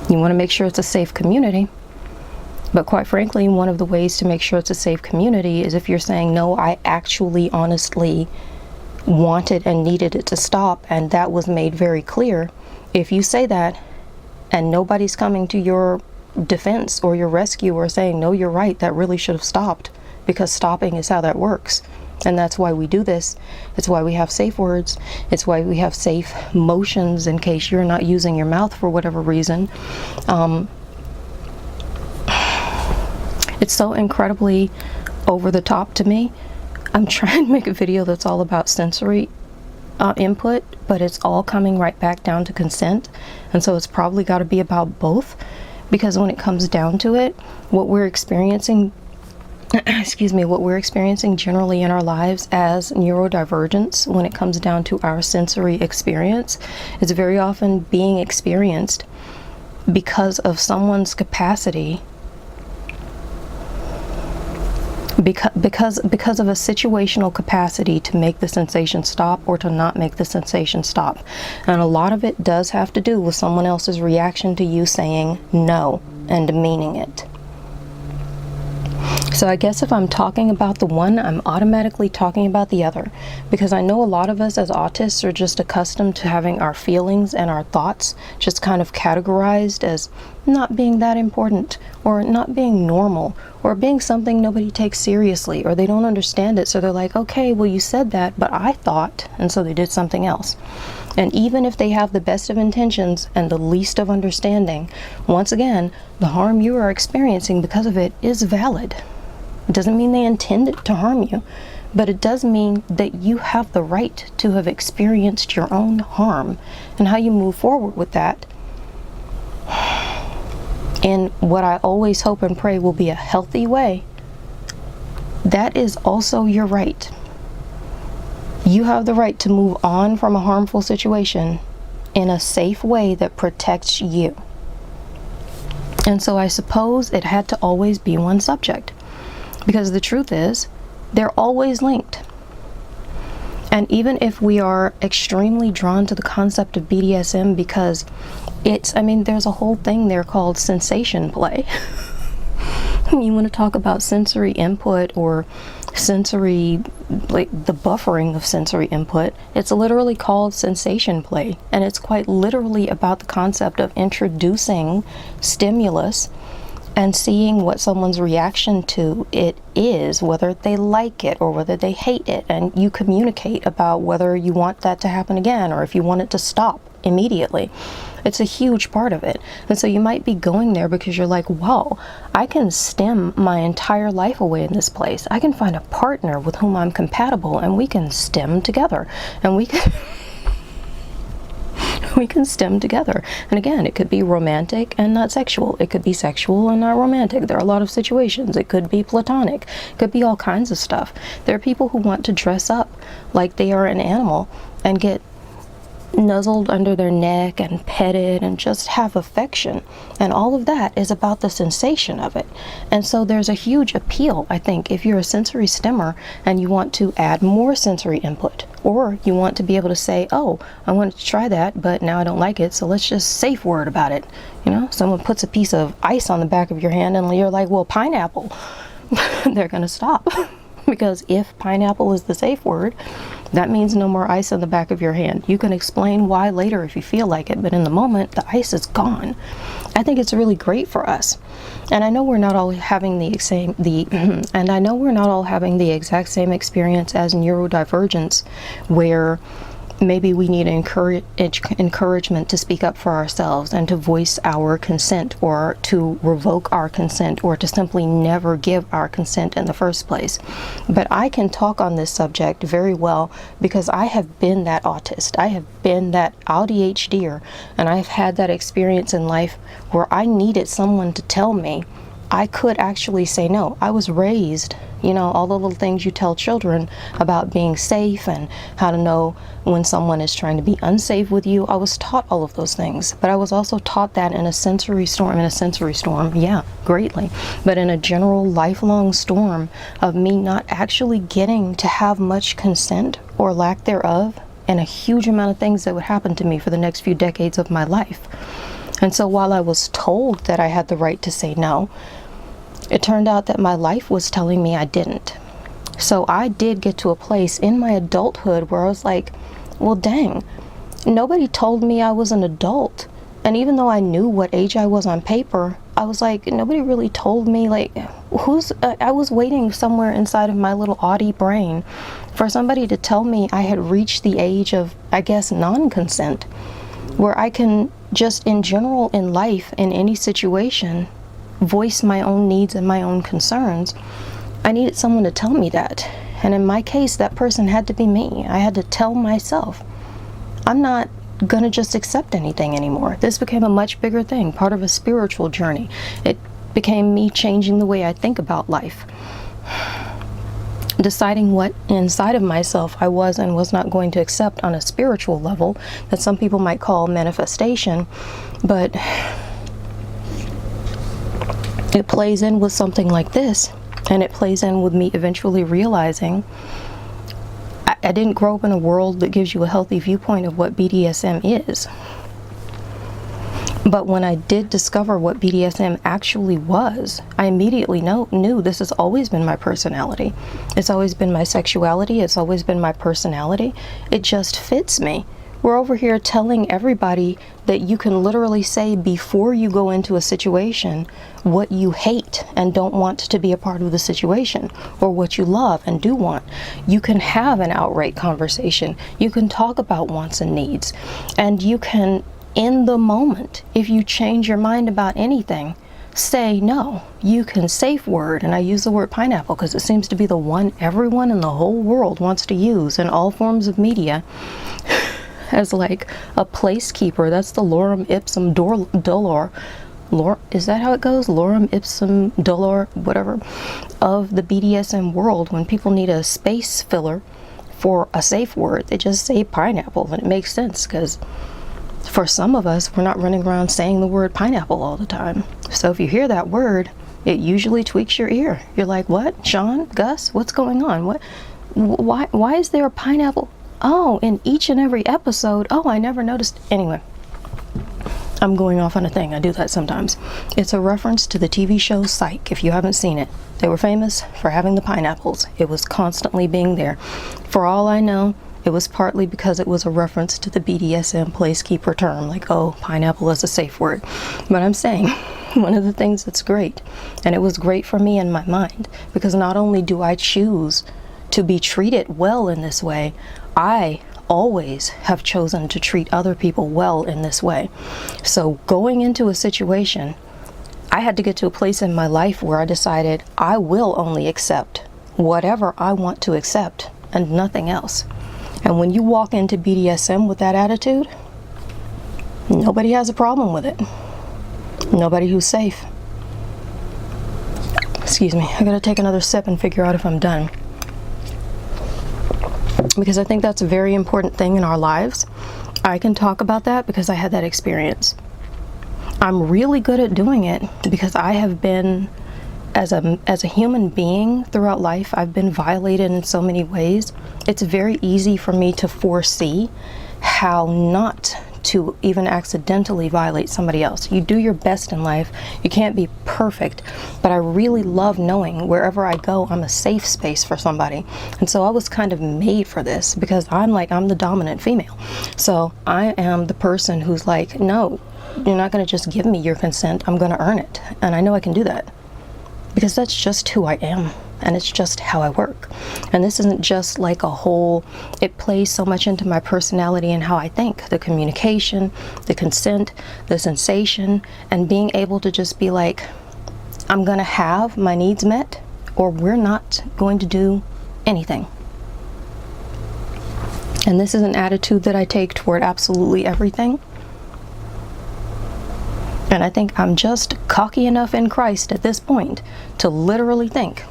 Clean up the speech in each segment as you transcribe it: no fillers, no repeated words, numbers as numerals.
You want to make sure it's a safe community. But quite frankly, one of the ways to make sure it's a safe community is if you're saying, no, I actually honestly wanted and needed it to stop, and that was made very clear. If you say that and nobody's coming to your defense or your rescue or saying, no, you're right, that really should have stopped, because stopping is how that works. And that's why we do this. It's why we have safe words. It's why we have safe motions in case you're not using your mouth for whatever reason. It's so incredibly over the top to me. I'm trying to make a video that's all about sensory input, but it's all coming right back down to consent. And so it's probably got to be about both, because when it comes down to it, what we're experiencing what we're experiencing generally in our lives as neurodivergence, when it comes down to our sensory experience, is very often being experienced because of someone's capacity, because of a situational capacity to make the sensation stop or to not make the sensation stop. And a lot of it does have to do with someone else's reaction to you saying no and meaning it. So I guess if I'm talking about the one, I'm automatically talking about the other, because I know a lot of us as autists are just accustomed to having our feelings and our thoughts just kind of categorized as not being that important, or not being normal, or being something nobody takes seriously, or they don't understand it. So they're like, okay, well, you said that, but I thought, and so they did something else. And even if they have the best of intentions and the least of understanding, once again, the harm you are experiencing because of it is valid. It doesn't mean they intended to harm you, but it does mean that you have the right to have experienced your own harm, and how you move forward with that in what I always hope and pray will be a healthy way. That is also your right. You have the right to move on from a harmful situation in a safe way that protects you. And so I suppose it had to always be one subject, because the truth is, they're always linked. And even if we are extremely drawn to the concept of BDSM because there's a whole thing there called sensation play. You want to talk about sensory input or sensory, like the buffering of sensory input, it's literally called sensation play. And it's quite literally about the concept of introducing stimulus and seeing what someone's reaction to it is, whether they like it or whether they hate it. And you communicate about whether you want that to happen again or if you want it to stop immediately. It's a huge part of it. And so you might be going there because you're like, wow, I can stem my entire life away in this place. I can find a partner with whom I'm compatible and we can stem together. And we can we can stem together. And again, it could be romantic and not sexual. It could be sexual and not romantic. There are a lot of situations. It could be platonic. It could be all kinds of stuff. There are people who want to dress up like they are an animal and get nuzzled under their neck and petted and just have affection, and all of that is about the sensation of it. And so there's a huge appeal, I think, if you're a sensory stemmer and you want to add more sensory input, or you want to be able to say, oh, I wanted to try that but now I don't like it, so let's just safe word about it. You know, someone puts a piece of ice on the back of your hand and you're like, well, pineapple. They're gonna stop. Because if pineapple is the safe word, that means no more ice on the back of your hand. You can explain why later if you feel like it, but in the moment, the ice is gone. I think it's really great for us. And I know we're not all having the exact same experience as neurodivergence, where maybe we need encouragement to speak up for ourselves and to voice our consent, or to revoke our consent, or to simply never give our consent in the first place. But I can talk on this subject very well because I have been that autist. I have been that ADHDer, and I've had that experience in life where I needed someone to tell me I could actually say no. I was raised, you know, all the little things you tell children about being safe and how to know when someone is trying to be unsafe with you. I was taught all of those things, but I was also taught that in a sensory storm, yeah, greatly, but in a general lifelong storm of me not actually getting to have much consent or lack thereof, and a huge amount of things that would happen to me for the next few decades of my life. And so while I was told that I had the right to say no, it turned out that my life was telling me I didn't. So I did get to a place in my adulthood where I was like, well, dang, nobody told me I was an adult. And even though I knew what age I was on paper, I was like, nobody really told me, like, I was waiting somewhere inside of my little Audhd brain for somebody to tell me I had reached the age of, I guess, non-consent, where I can just in general in life, in any situation, voice my own needs and my own concerns. I needed someone to tell me that. And in my case, that person had to be me. I had to tell myself, I'm not gonna just accept anything anymore. This became a much bigger thing, part of a spiritual journey. It became me changing the way I think about life. Deciding what inside of myself I was and was not going to accept on a spiritual level that some people might call manifestation, but it plays in with something like this, and it plays in with me eventually realizing I didn't grow up in a world that gives you a healthy viewpoint of what BDSM is. But when I did discover what BDSM actually was, I immediately knew this has always been my personality. It's always been my sexuality. It's always been my personality. It just fits me. We're over here telling everybody that you can literally say before you go into a situation what you hate and don't want to be a part of the situation, or what you love and do want. You can have an outright conversation. You can talk about wants and needs. And you can, in the moment, if you change your mind about anything, say no. You can safe word, and I use the word pineapple because it seems to be the one everyone in the whole world wants to use in all forms of media as like a placekeeper. That's the lorem ipsum dolor. Is that how it goes? Lorem ipsum dolor, whatever, of the BDSM world. When people need a space filler for a safe word, they just say pineapple, and it makes sense because for some of us, we're not running around saying the word pineapple all the time. So if you hear that word, it usually tweaks your ear. You're like, what? Sean? Gus? What's going on? What? Why is there a pineapple? Oh, in each and every episode. Oh, I never noticed. Anyway, I'm going off on a thing. I do that sometimes. It's a reference to the TV show Psych, if you haven't seen it. They were famous for having the pineapples. It was constantly being there. For all I know, it was partly because it was a reference to the BDSM placekeeper term, like, oh, pineapple is a safe word. But I'm saying, one of the things that's great, and it was great for me in my mind, because not only do I choose to be treated well in this way, I always have chosen to treat other people well in this way. So going into a situation, I had to get to a place in my life where I decided I will only accept whatever I want to accept and nothing else. And when you walk into BDSM with that attitude, nobody has a problem with it. Nobody who's safe. Excuse me, I gotta take another sip and figure out if I'm done. Because I think that's a very important thing in our lives. I can talk about that because I had that experience. I'm really good at doing it because I have been, as a human being throughout life, I've been violated in so many ways. It's very easy for me to foresee how not to even accidentally violate somebody else. You do your best in life. You can't be perfect, but I really love knowing wherever I go, I'm a safe space for somebody. And so I was kind of made for this because I'm the dominant female. So I am the person who's like, no, you're not gonna just give me your consent. I'm gonna earn it. And I know I can do that because that's just who I am. And it's just how I work. And this isn't just like a whole, it plays so much into my personality and how I think. The communication, the consent, the sensation, and being able to just be like, I'm gonna have my needs met, or we're not going to do anything. And this is an attitude that I take toward absolutely everything. And I think I'm just cocky enough in Christ at this point to literally think,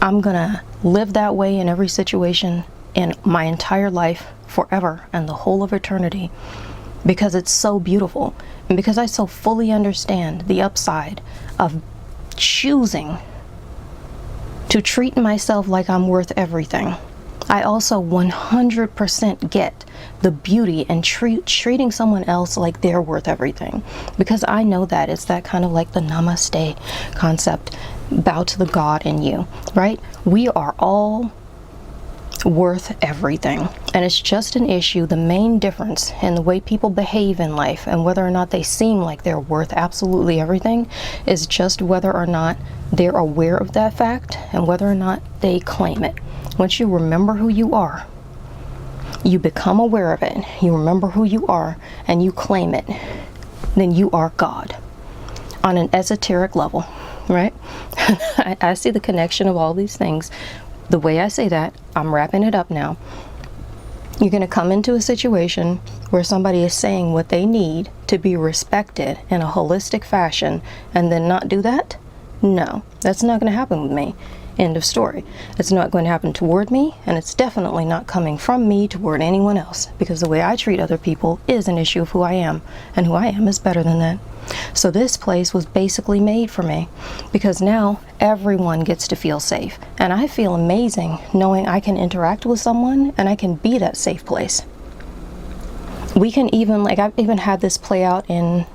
I'm gonna live that way in every situation in my entire life forever and the whole of eternity, because it's so beautiful and because I so fully understand the upside of choosing to treat myself like I'm worth everything. I also 100% get the beauty in treating someone else like they're worth everything, because I know that it's that kind of like the namaste concept, bow to the God in you, right? We are all worth everything, and it's just an issue. The main difference in the way people behave in life and whether or not they seem like they're worth absolutely everything is just whether or not they're aware of that fact and whether or not they claim it. Once you remember who you are, you become aware of it, you remember who you are, and you claim it, then you are God on an esoteric level, right? I see the connection of all these things. The way I say that, I'm wrapping it up now. You're going to come into a situation where somebody is saying what they need to be respected in a holistic fashion and then not do that? No, that's not going to happen with me. End of story. It's not going to happen toward me, and it's definitely not coming from me toward anyone else, because the way I treat other people is an issue of who I am, and who I am is better than that. So this place was basically made for me, because now everyone gets to feel safe, and I feel amazing knowing I can interact with someone and I can be that safe place. We can even, like, I've even had this play out in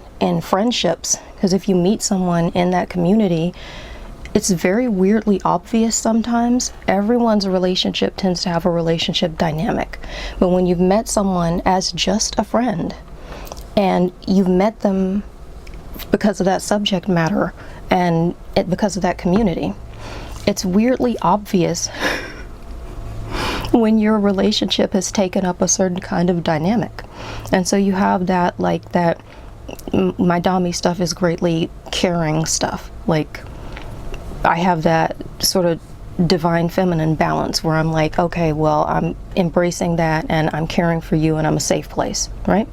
friendships, because if you meet someone in that community, it's very weirdly obvious sometimes. Everyone's relationship tends to have a relationship dynamic. But when you've met someone as just a friend, and you've met them because of that subject matter and because of that community, it's weirdly obvious when your relationship has taken up a certain kind of dynamic. And so you have that, like, that my dommy stuff is greatly caring stuff. Like, I have that sort of divine feminine balance where I'm like, okay, well, I'm embracing that and I'm caring for you and I'm a safe place, right?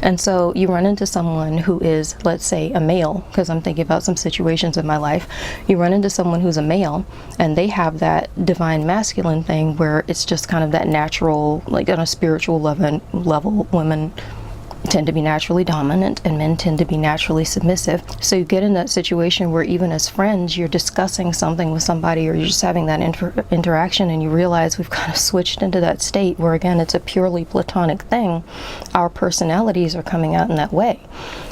And so you run into someone who is, let's say, a male, because I'm thinking about some situations in my life. You run into someone who's a male and they have that divine masculine thing where it's just kind of that natural, like on a spiritual level, women tend to be naturally dominant and men tend to be naturally submissive. So you get in that situation where even as friends, you're discussing something with somebody or you're just having that interaction, and you realize we've kind of switched into that state where, again, it's a purely platonic thing. Our personalities are coming out in that way.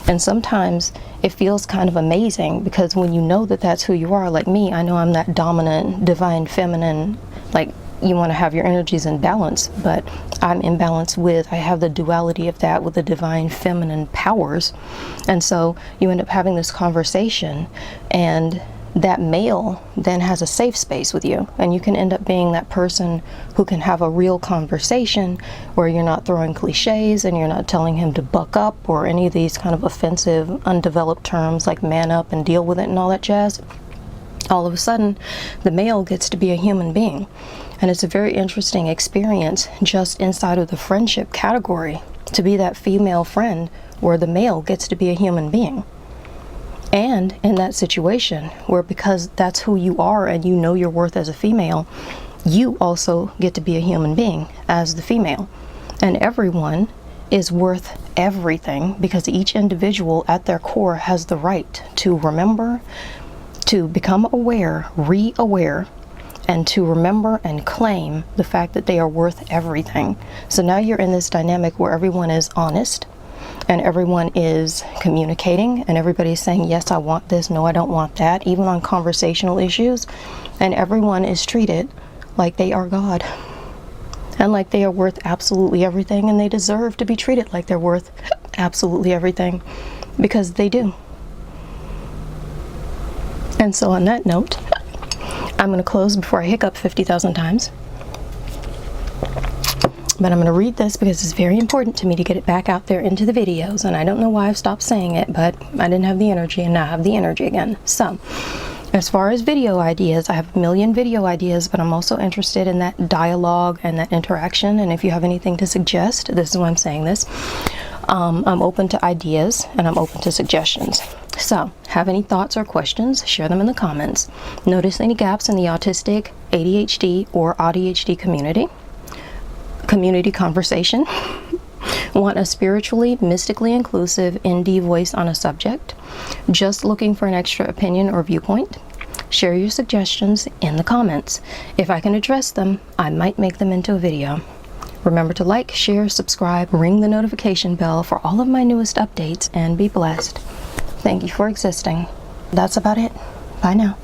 And sometimes it feels kind of amazing, because when you know that that's who you are, like me, I know I'm that dominant, divine, feminine, like, you want to have your energies in balance, but I'm in balance with, I have the duality of that with the divine feminine powers. And so you end up having this conversation, and that male then has a safe space with you, and you can end up being that person who can have a real conversation where you're not throwing cliches and you're not telling him to buck up or any of these kind of offensive, undeveloped terms like man up and deal with it and all that jazz. All of a sudden, the male gets to be a human being. And it's a very interesting experience just inside of the friendship category to be that female friend where the male gets to be a human being. And in that situation where, because that's who you are and you know your worth as a female, you also get to be a human being as the female. And everyone is worth everything, because each individual at their core has the right to remember, to become aware, re-aware, and to remember and claim the fact that they are worth everything. So now you're in this dynamic where everyone is honest and everyone is communicating and everybody's saying, yes, I want this, no, I don't want that, even on conversational issues. And everyone is treated like they are God and like they are worth absolutely everything, and they deserve to be treated like they're worth absolutely everything, because they do. And so on that note, I'm going to close before I hiccup 50,000 times. But I'm going to read this because it's very important to me to get it back out there into the videos. And I don't know why I've stopped saying it, but I didn't have the energy, and now I have the energy again. So, as far as video ideas, I have a million video ideas, but I'm also interested in that dialogue and that interaction. And if you have anything to suggest, this is why I'm saying this. I'm open to ideas and I'm open to suggestions. So, have any thoughts or questions, share them in the comments. Notice any gaps in the autistic, ADHD, or ADHD community conversation. Want a spiritually, mystically inclusive indie voice on a subject. Just looking for an extra opinion or viewpoint. Share your suggestions in the comments. If I can address them, I might make them into a video. Remember to like, share, subscribe, ring the notification bell for all of my newest updates, and be blessed. Thank you for existing. That's about it. Bye now.